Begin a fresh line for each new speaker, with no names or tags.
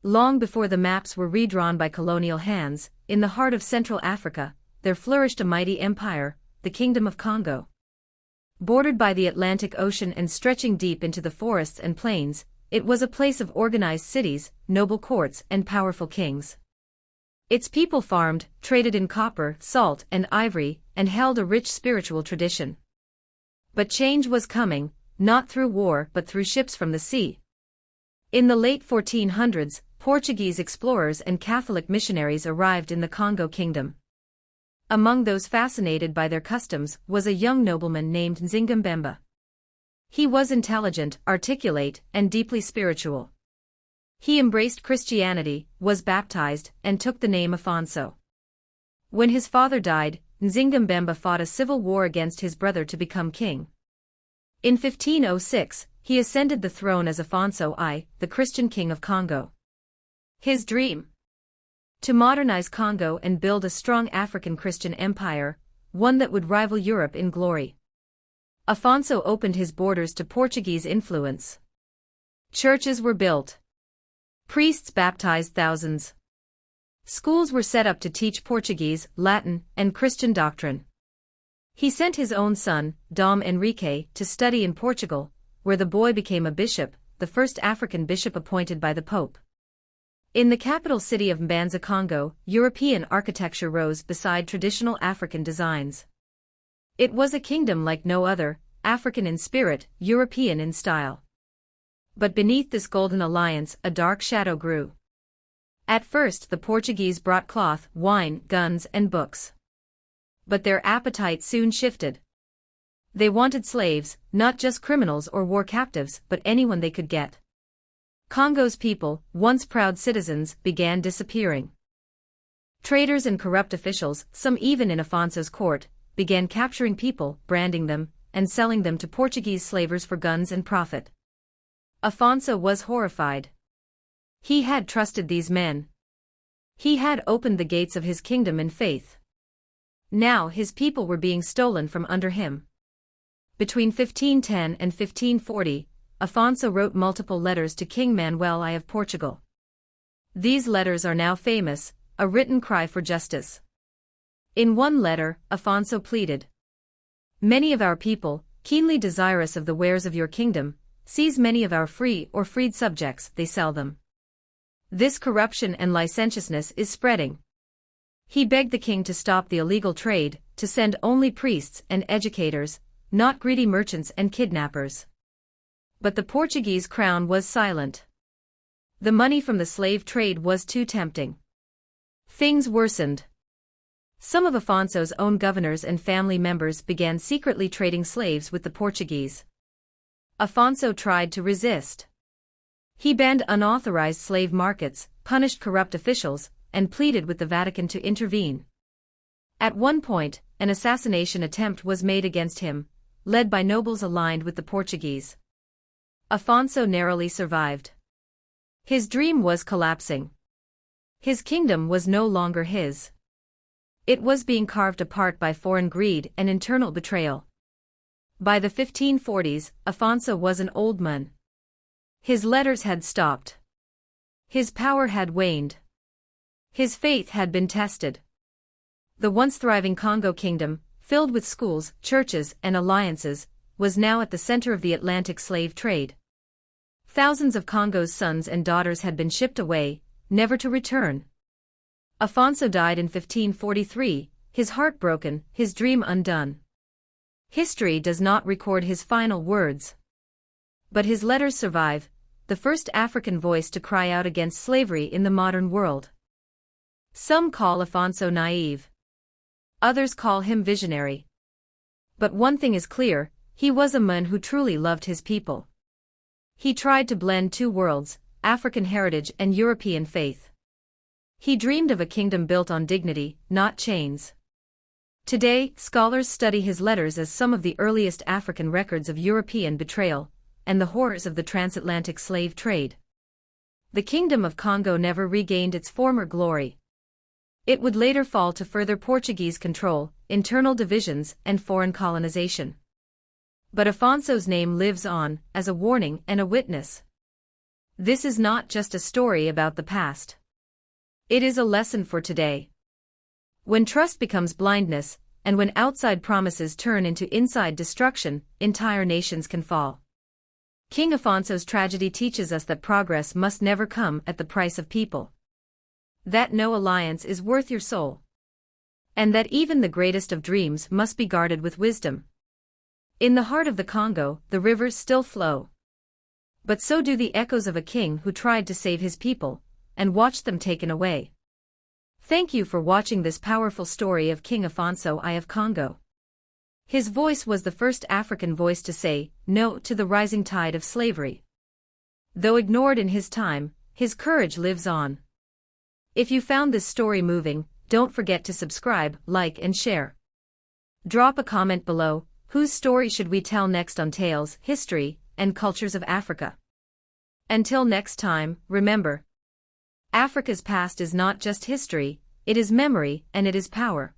Long before the maps were redrawn by colonial hands, in the heart of Central Africa, there flourished a mighty empire, the Kingdom of Congo. Bordered by the Atlantic Ocean and stretching deep into the forests and plains, it was a place of organized cities, noble courts, and powerful kings. Its people farmed, traded in copper, salt, and ivory, and held a rich spiritual tradition. But change was coming, not through war but through ships from the sea. In the late 1400s, Portuguese explorers and Catholic missionaries arrived in the Congo Kingdom. Among those fascinated by their customs was a young nobleman named Nzingambemba. He was intelligent, articulate, and deeply spiritual. He embraced Christianity, was baptized, and took the name Afonso. When his father died, Nzingambemba fought a civil war against his brother to become king. In 1506, he ascended the throne as Afonso I, the Christian king of Congo. His dream? To modernize Congo and build a strong African Christian empire, one that would rival Europe in glory. Afonso opened his borders to Portuguese influence. Churches were built. Priests baptized thousands. Schools were set up to teach Portuguese, Latin, and Christian doctrine. He sent his own son, Dom Henrique, to study in Portugal, where the boy became a bishop, the first African bishop appointed by the Pope. In the capital city of Mbanza, Congo, European architecture rose beside traditional African designs. It was a kingdom like no other, African in spirit, European in style. But beneath this golden alliance, a dark shadow grew. At first, the Portuguese brought cloth, wine, guns, and books. But their appetite soon shifted. They wanted slaves, not just criminals or war captives, but anyone they could get. Congo's people, once proud citizens, began disappearing. Traitors and corrupt officials, some even in Afonso's court, began capturing people, branding them, and selling them to Portuguese slavers for guns and profit. Afonso was horrified. He had trusted these men. He had opened the gates of his kingdom in faith. Now his people were being stolen from under him. Between 1510 and 1540, Afonso wrote multiple letters to King Manuel I of Portugal. These letters are now famous, a written cry for justice. In one letter, Afonso pleaded, "Many of our people, keenly desirous of the wares of your kingdom, seize many of our free or freed subjects, they sell them. This corruption and licentiousness is spreading." He begged the king to stop the illegal trade, to send only priests and educators, not greedy merchants and kidnappers. But the Portuguese crown was silent. The money from the slave trade was too tempting. Things worsened. Some of Afonso's own governors and family members began secretly trading slaves with the Portuguese. Afonso tried to resist. He banned unauthorized slave markets, punished corrupt officials, and pleaded with the Vatican to intervene. At one point, an assassination attempt was made against him, led by nobles aligned with the Portuguese. Afonso narrowly survived. His dream was collapsing. His kingdom was no longer his. It was being carved apart by foreign greed and internal betrayal. By the 1540s, Afonso was an old man. His letters had stopped. His power had waned. His faith had been tested. The once thriving Congo kingdom, filled with schools, churches, and alliances, was now at the center of the Atlantic slave trade. Thousands of Congo's sons and daughters had been shipped away, never to return. Afonso died in 1543, his heart broken, his dream undone. History does not record his final words. But his letters survive, the first African voice to cry out against slavery in the modern world. Some call Afonso naive. Others call him visionary. But one thing is clear, he was a man who truly loved his people. He tried to blend two worlds, African heritage and European faith. He dreamed of a kingdom built on dignity, not chains. Today, scholars study his letters as some of the earliest African records of European betrayal, and the horrors of the transatlantic slave trade. The Kingdom of Congo never regained its former glory. It would later fall to further Portuguese control, internal divisions, and foreign colonization. But Afonso's name lives on, as a warning and a witness. This is not just a story about the past. It is a lesson for today. When trust becomes blindness, and when outside promises turn into inside destruction, entire nations can fall. King Afonso's tragedy teaches us that progress must never come at the price of people. That no alliance is worth your soul. And that even the greatest of dreams must be guarded with wisdom. In the heart of the Congo, the rivers still flow. But so do the echoes of a king who tried to save his people, and watched them taken away. Thank you for watching this powerful story of King Afonso I of Congo. His voice was the first African voice to say no to the rising tide of slavery. Though ignored in his time, his courage lives on. If you found this story moving, don't forget to subscribe, like and share. Drop a comment below. Whose story should we tell next on Tales, History, and Cultures of Africa? Until next time, remember, Africa's past is not just history, it is memory and it is power.